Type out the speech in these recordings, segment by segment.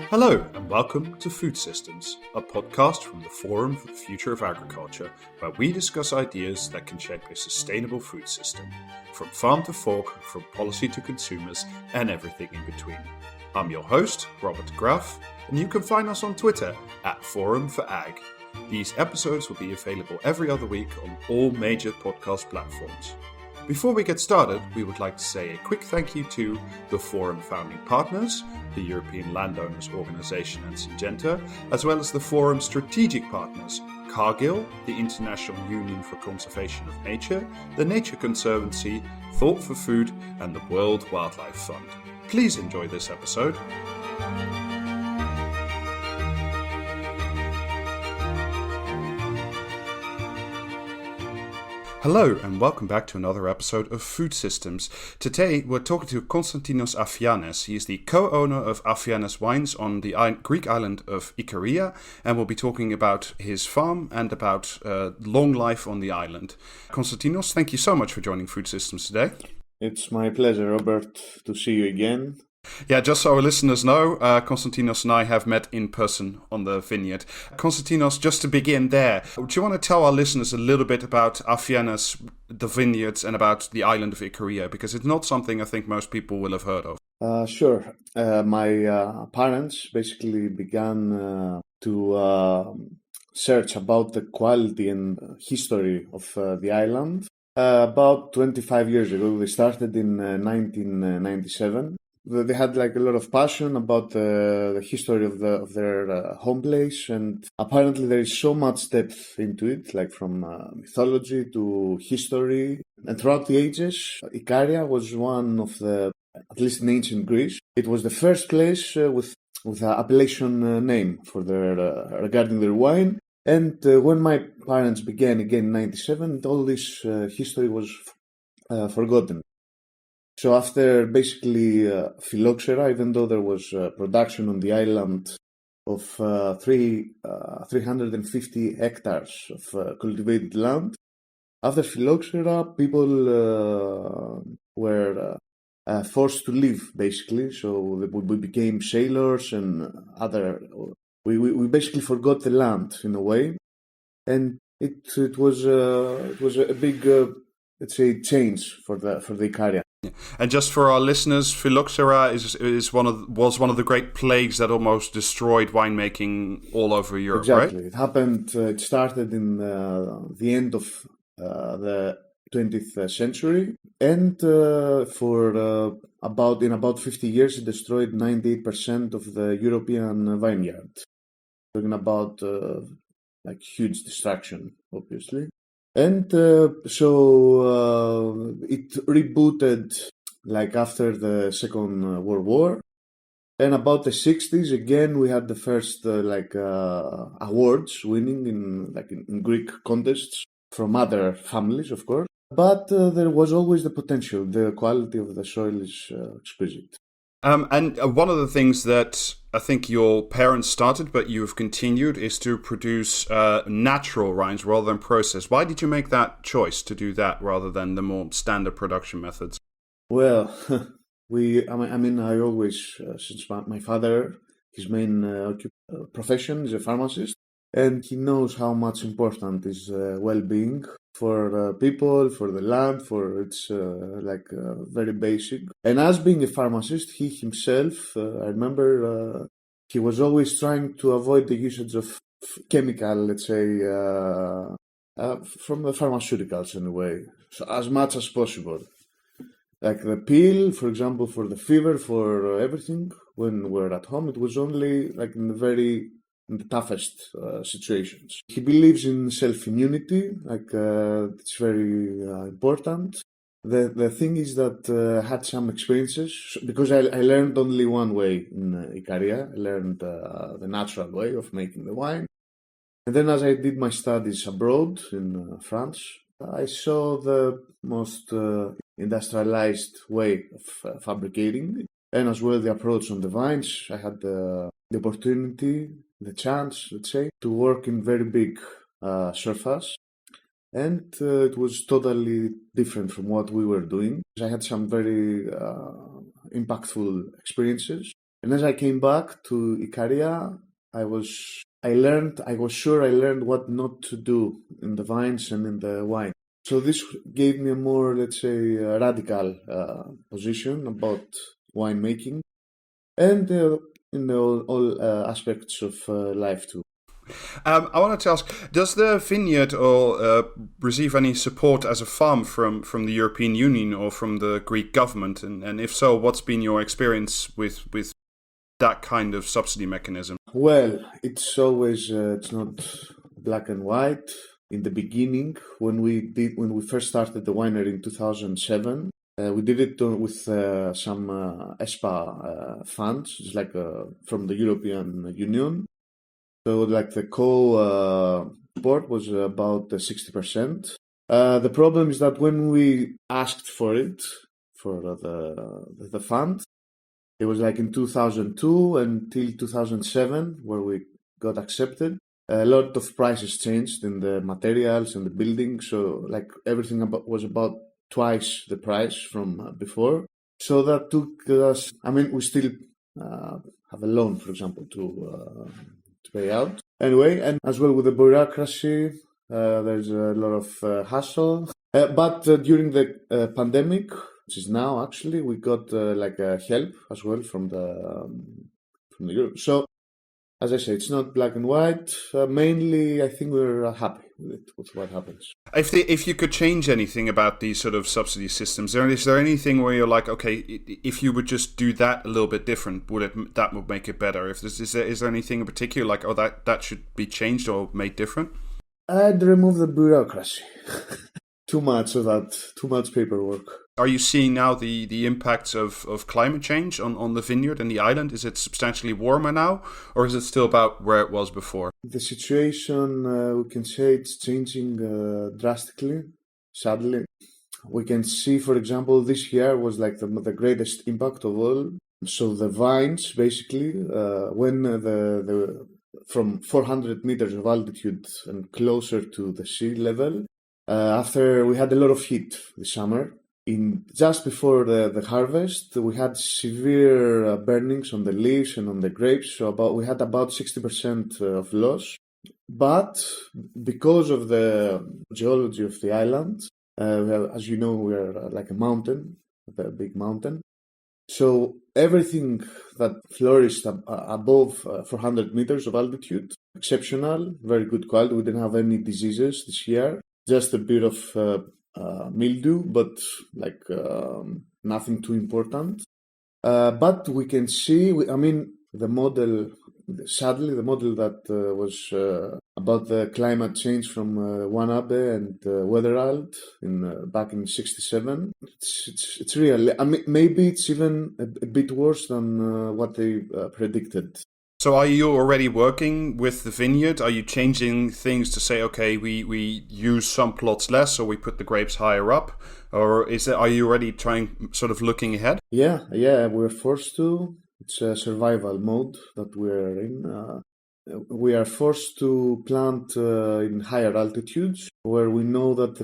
Hello and welcome to Food Systems, a podcast from the Forum for the Future of Agriculture, where we discuss ideas that can shape a sustainable food system, from farm to fork, from policy to consumers, and everything in between. I'm your host, Robert Graff, and you can find us on Twitter at Forum for Ag. These episodes will be available every other week on all major podcast platforms. Before we get started, we would like to say a quick thank you to the Forum founding partners, the European Landowners Organization and Syngenta, as well as the Forum strategic partners, Cargill, the International Union for Conservation of Nature, the Nature Conservancy, Thought for Food, and the World Wildlife Fund. Please enjoy this episode. Hello and welcome back to another episode of Food Systems. Today we're talking to Konstantinos Afianes. He is the co-owner of Afianes Wines on the Greek island of Ikaria, and we'll be talking about his farm and about long life on the island. Konstantinos, thank you so much for joining Food Systems today. It's my pleasure, Robert, to see you again. Yeah, just so our listeners know, Konstantinos and I have met in person on the vineyard. Konstantinos, just to begin there, do you want to tell our listeners a little bit about Afianes, the vineyards, and about the island of Ikaria? Because it's not something I think most people will have heard of. Sure. My parents basically began to search about the quality and history of the island about 25 years ago. They started in 1997. They had like a lot of passion about the history of their home place, and apparently there is so much depth into it, like from mythology to history. And throughout the ages, Ikaria was one of the, at least in ancient Greece, it was the first place with an appellation name for their regarding their wine. And when my parents began again in 97, all this history was forgotten. So after basically phylloxera, even though there was production on the island of 350 hectares of cultivated land, after phylloxera, people were forced to leave, basically. So we became sailors and other. We basically forgot the land in a way, and it was a big let's say change for the Ikaria. And just for our listeners, phylloxera was one of the great plagues that almost destroyed winemaking all over Europe, exactly. Right? It happened. It started in the end of the 20th century, and for about 50 years, it destroyed 98% of the European vineyard. Talking about like huge destruction, obviously. And so it rebooted like after the Second World War. And about the 60s, again, we had the first awards winning in Greek contests from other families, of course. But there was always the potential. The quality of the soil is exquisite. And one of the things that I think your parents started, but you've continued, is to produce natural wines rather than processed. Why did you make that choice to do that rather than the more standard production methods? Well, I always, since my father, his main profession is a pharmacist, and he knows how much important is well-being for people, for the land, for it's very basic. And as being a pharmacist, he himself, I remember, he was always trying to avoid the usage of chemical, let's say, from the pharmaceuticals anyway, so as much as possible. Like the pill, for example, for the fever, for everything, when we're at home, it was only like in the toughest situations. He believes in self-immunity, it's very important. The thing is that I had some experiences, because I learned only one way in Ikaria. I learned the natural way of making the wine. And then as I did my studies abroad in France, I saw the most industrialized way of fabricating, and as well the approach on the vines. I had the opportunity, the chance, let's say, to work in very big surface, and it was totally different from what we were doing. I had some very impactful experiences, And as I came back to Ikaria, I was sure I learned what not to do in the vines and in the wine. So this gave me a more, let's say, radical position about winemaking and in all aspects of life too. I wanted to ask, does the vineyard receive any support as a farm from the European Union or from the Greek government? And if so, what's been your experience with that kind of subsidy mechanism? Well, it's always it's not black and white. In the beginning, when we first started the winery in 2007, we did it with some ESPA funds, it's like from the European Union. So like the support was about 60%. The problem is that when we asked for it, for the fund, it was like in 2002 until 2007 where we got accepted. A lot of prices changed in the materials and the building, so like everything was about twice the price from before. So that took us. I mean, we still have a loan, for example, to pay out. Anyway, and as well with the bureaucracy, there's a lot of hassle. But during the pandemic, which is now actually, we got like help as well from the Europe. So, as I say, it's not black and white. Mainly, I think we're happy with what happens. If you could change anything about these sort of subsidy systems, is there anything where you're like, okay, if you would just do that a little bit different, that would make it better? Is there anything in particular like, oh, that should be changed or made different? I'd remove the bureaucracy. Too much of that. Too much paperwork. Are you seeing now the impacts of climate change on the vineyard and the island? Is it substantially warmer now, or is it still about where it was before? The situation, we can say it's changing drastically, sadly. We can see, for example, this year was like the greatest impact of all. So the vines, basically, when from 400 meters of altitude and closer to the sea level, after we had a lot of heat this summer, just before the harvest, we had severe burnings on the leaves and on the grapes. So we had about 60% of loss. But because of the geology of the island, as you know, we are like a mountain, a big mountain. So everything that flourished above 400 meters of altitude, exceptional, very good quality. We didn't have any diseases this year. Just a bit of mildew, but like nothing too important. But we can see, the model, sadly, the model that was about the climate change from Wanabe and Weatherald back in '67, it's real. Maybe it's even a bit worse than what they predicted. So are you already working with the vineyard? Are you changing things to say, okay, we use some plots less, or we put the grapes higher up? Or are you already sort of looking ahead? Yeah, we're forced to. It's a survival mode that we're in. We are forced to plant in higher altitudes where we know that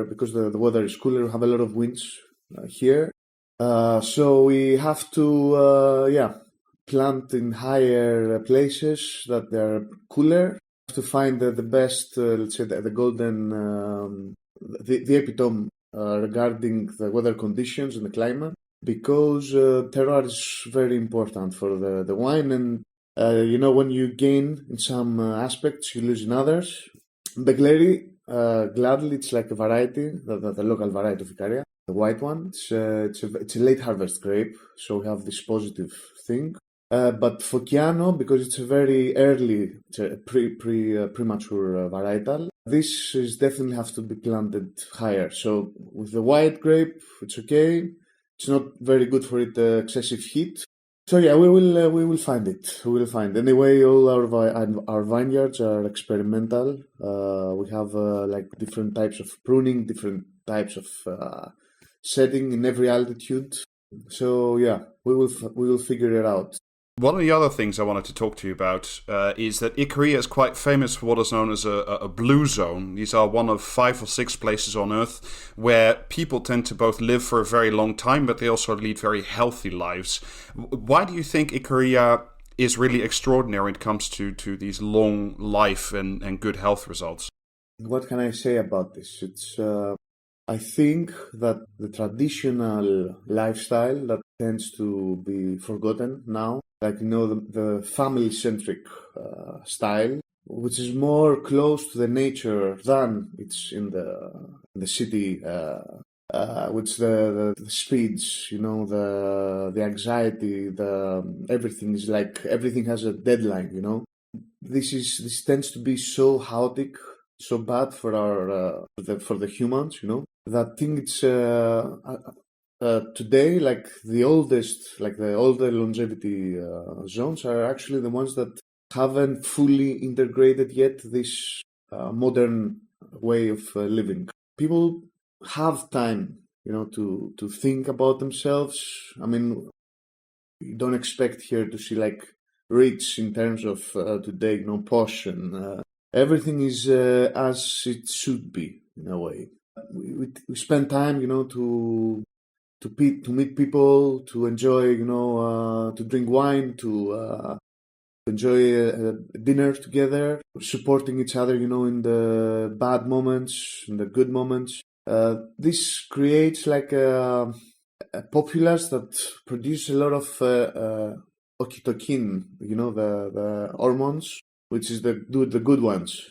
because the weather is cooler, we have a lot of winds here. So we have to, plant in higher places that they're cooler to find the best, let's say, the golden, the epitome regarding the weather conditions and the climate, because terroir is very important for the wine. And, when you gain in some aspects, you lose in others. Begleri, gladly, it's like a variety, the local variety of Ikaria, the white one. It's a late harvest grape, so we have this positive thing. But Focchiano, because it's a very early, it's a premature varietal, this is definitely have to be planted higher. So with the white grape, it's okay. It's not very good for excessive heat. So yeah, we will find it. We will find. Anyway, all our vineyards are experimental. We have like different types of pruning, different types of setting in every altitude. So yeah, we will figure it out. One of the other things I wanted to talk to you about is that Ikaria is quite famous for what is known as a blue zone. These are one of 5 or 6 places on Earth where people tend to both live for a very long time, but they also lead very healthy lives. Why do you think Ikaria is really extraordinary when it comes to these long life and good health results? What can I say about this? I think that the traditional lifestyle that tends to be forgotten now, like the family-centric style, which is more close to the nature than it's in the city, which the speeds, the anxiety, everything has a deadline. This tends to be so chaotic, so bad for for the humans, that I think it's today, like the older longevity zones are actually the ones that haven't fully integrated yet this modern way of living. People have time, to think about themselves. I mean, you don't expect here to see like rich in terms of today, posh, and everything is as it should be in a way. We spend time, to meet people, to enjoy, to drink wine, to enjoy dinner together, supporting each other, in the bad moments, in the good moments. This creates like a populace that produce a lot of oxytocin, the hormones, which is the good ones.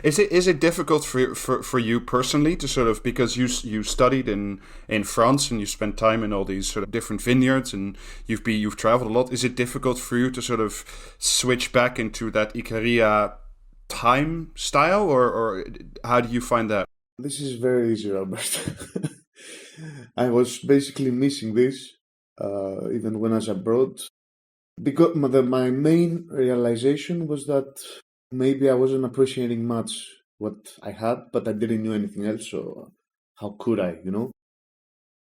Is it difficult for you personally to sort of, because you studied in France and you spent time in all these sort of different vineyards and you've traveled a lot, is it difficult for you to sort of switch back into that Ikaria time style, or how do you find that? This is very easy, Robert. I was basically missing this even when I was abroad, because my main realization was that maybe I wasn't appreciating much what I had, but I didn't know anything else, so how could I,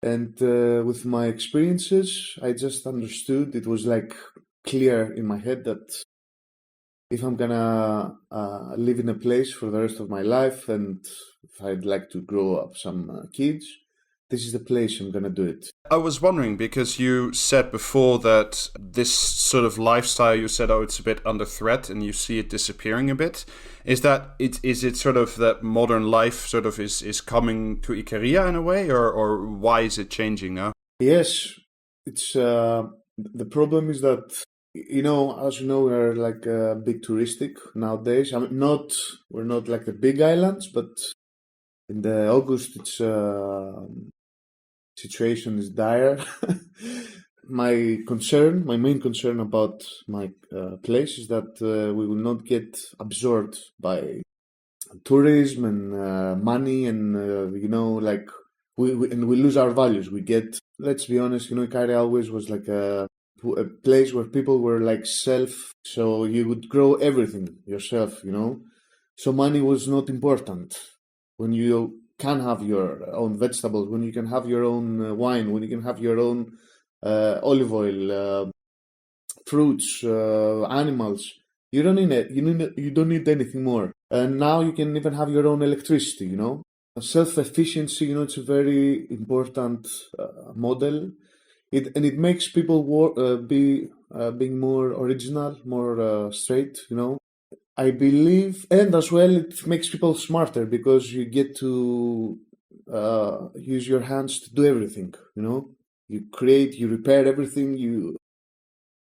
And with my experiences, I just understood, it was like clear in my head that if I'm gonna live in a place for the rest of my life, and if I'd like to grow up some kids, this is the place I'm gonna do it. I was wondering, because you said before that this sort of lifestyle, you said, oh, it's a bit under threat and you see it disappearing a bit. Is it sort of that modern life sort of is coming to Ikaria in a way, or why is it changing now? Yes, it's the problem is that, as you know, we're like a bit touristic nowadays. I mean, we're not like the big islands, but in the August, it's situation is dire. My main concern about my place is that we will not get absorbed by tourism and money, and like we lose our values. We get, let's be honest, Ikaria always was like a place where people were like so you would grow everything yourself, so money was not important when you can have your own vegetables, when you can have your own wine, when you can have your own olive oil, fruits, animals. You don't need it. You don't need anything more. And now you can even have your own electricity. Self-efficiency. It's a very important model. It makes people being more original, more straight. I believe, and as well, it makes people smarter because you get to use your hands to do everything. You create, you repair everything.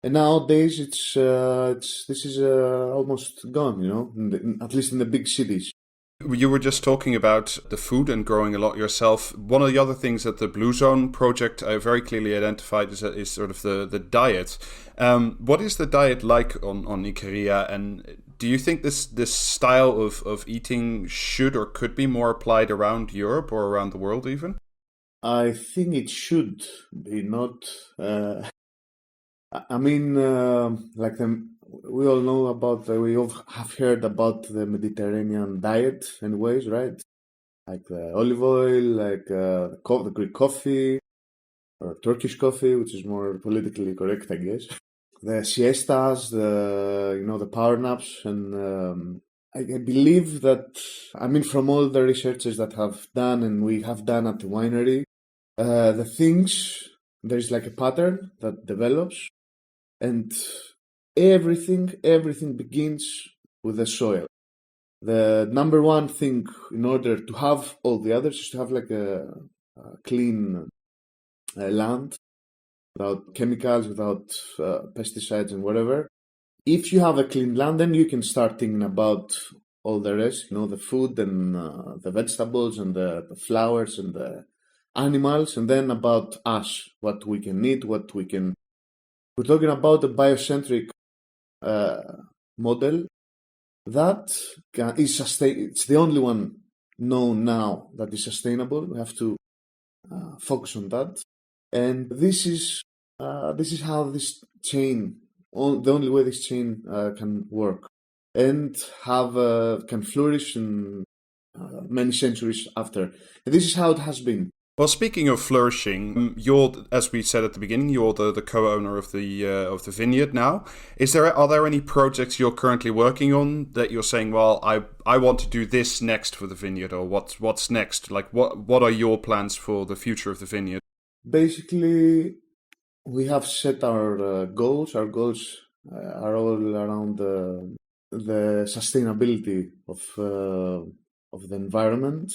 And nowadays, this is almost gone. At least in the big cities. You were just talking about the food and growing a lot yourself. One of the other things that the Blue Zone project I very clearly identified is sort of the diet. What is the diet like on Ikaria, and do you think this style of eating should or could be more applied around Europe or around the world even? I think it should be not. I mean, like we all know we all have heard about the Mediterranean diet anyways, right? Like the olive oil, like the Greek coffee, or Turkish coffee, which is more politically correct, I guess. the siestas, the power naps, and I believe that, from all the researches that have done and we have done at the winery, there's like a pattern that develops, and everything begins with the soil. The number one thing in order to have all the others is to have like a clean land without chemicals, without pesticides and whatever. If you have a clean land, then you can start thinking about all the rest, the food and the vegetables and the flowers and the animals, and then about us, what we can eat, what we can. We're talking about a biocentric model that is it's the only one known now that is sustainable. We have to focus on that, and this is how this chain, the only way this chain can work and can flourish in many centuries after. And this is how it has been. Well, speaking of flourishing, you're, as we said at the beginning, you're the co-owner of the vineyard now. Are there any projects you're currently working on that you're saying, well, I want to do this next for the vineyard, or what's next? Like, what are your plans for the future of the vineyard? Basically, we have set our goals. Our goals are all around the sustainability of the environment.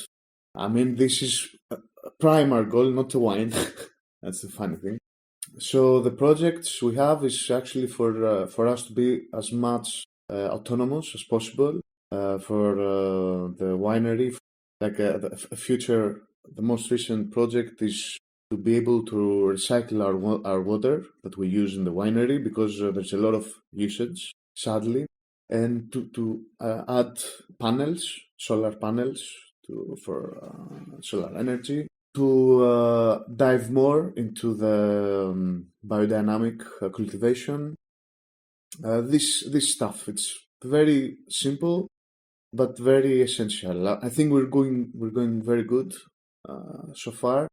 This is a primary goal, not to wine. That's the funny thing. So the projects we have is actually for us to be as much autonomous as possible for the winery. Like a future, the most recent project is to be able to recycle our water that we use in the winery, because there's a lot of usage, sadly, and to add solar panels for solar energy, to dive more into the biodynamic cultivation. This stuff, it's very simple but very essential. I think we're going very good so far.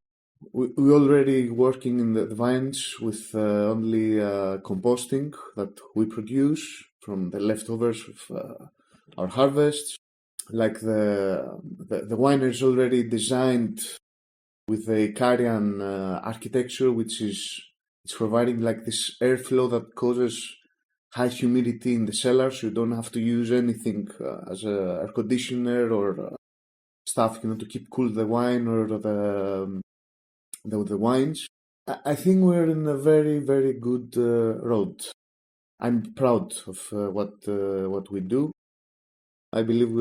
We're already working in the vines with only composting that we produce from the leftovers of our harvests. Like the winery is already designed with the Ikarian architecture, which is it's providing like this airflow that causes high humidity in the cellar, so you don't have to use anything as a air conditioner or stuff, to keep cool the wine or the wines. I think we're in a very, very good road. I'm proud of what we do. I believe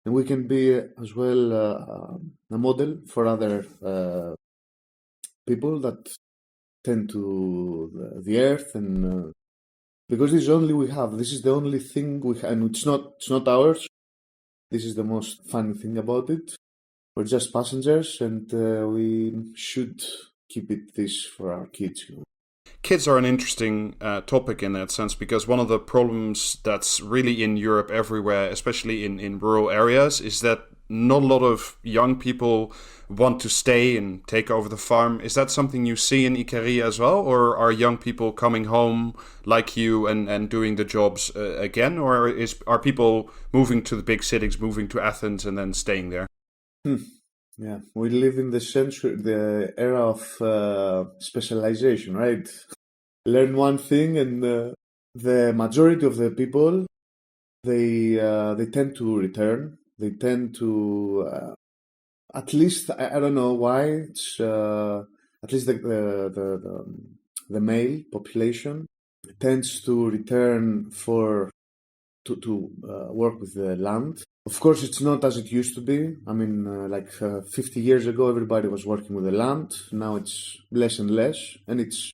and we can be as well a model for other people that tend to the earth, and because this is only we have. This is the only thing we have, and it's not ours. This is the most funny thing about it. We're just passengers, and we should keep this for our kids. Kids are an interesting topic in that sense, because one of the problems that's really in Europe everywhere, especially in rural areas, is that not a lot of young people want to stay and take over the farm. Is that something you see in Ikaria as well? Or are young people coming home like you and doing the jobs again? Or are people moving to the big cities, moving to Athens and then staying there? Yeah, we live in the era of specialization, right? Learn one thing, and the majority of the people, they tend to return. They tend to, at least I don't know why. It's at least the male population tends to return to work with the land. Of course, it's not as it used to be. 50 years ago, everybody was working with the land. Now it's less and less, and it's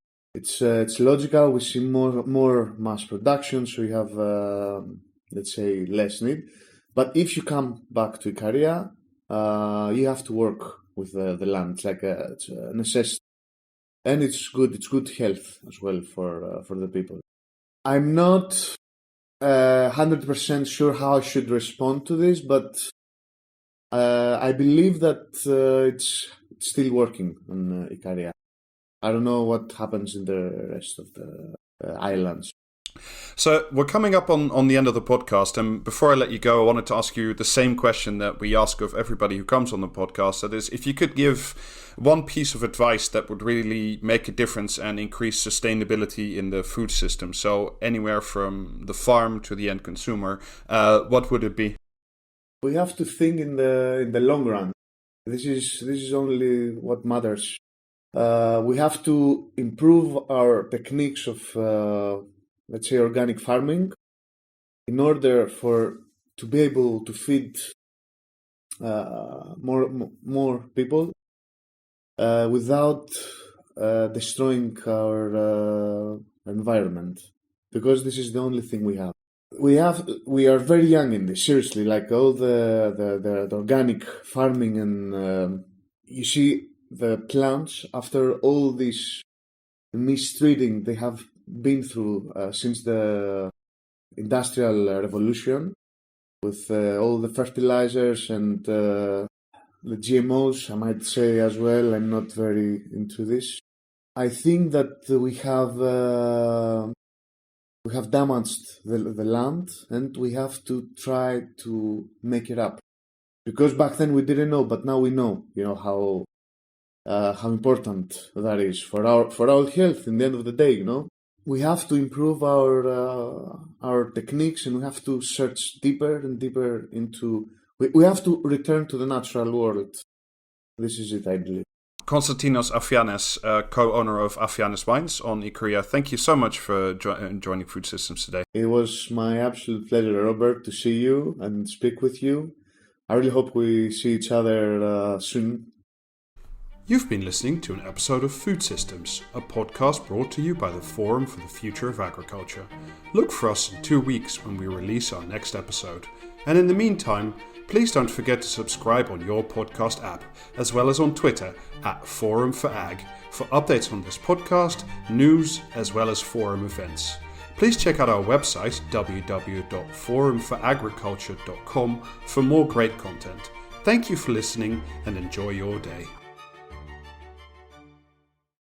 logical. We see more mass production, so you have let's say less need. But if you come back to Ikaria, you have to work with the land. It's like it's a necessity, and it's good. It's good health as well for the people. I'm not 100% sure how I should respond to this, but I believe that it's still working on Ikaria. I don't know what happens in the rest of the islands. So we're coming up on the end of the podcast, and before I let you go, I wanted to ask you the same question that we ask of everybody who comes on the podcast. That is, if you could give one piece of advice that would really make a difference and increase sustainability in the food system, so anywhere from the farm to the end consumer, what would it be? We have to think in the long run. This is only what matters. We have to improve our techniques of let's say organic farming, in order to be able to feed more people without destroying our environment, because this is the only thing we have. We are very young in this, seriously, like all the organic farming, and you see the plants, after all this mistreating they have been through since the Industrial Revolution, with all the fertilizers and the GMOs, I might say as well. I'm not very into this. I think that we have damaged the land, and we have to try to make it up. Because back then we didn't know, but now we know. You know how important that is for our health. In the end of the day, you know. We have to improve our techniques, and we have to search deeper and deeper into. We have to return to the natural world. This is it, I believe. Konstantinos Afianes, co-owner of Afianes Wines on Ikaria, thank you so much for joining Food Systems today. It was my absolute pleasure, Robert, to see you and speak with you. I really hope we see each other soon. You've been listening to an episode of Food Systems, a podcast brought to you by the Forum for the Future of Agriculture. Look for us in 2 weeks when we release our next episode. And in the meantime, please don't forget to subscribe on your podcast app, as well as on Twitter @ForumForAg, for updates on this podcast, news, as well as forum events. Please check out our website www.forumforagriculture.com for more great content. Thank you for listening, and enjoy your day.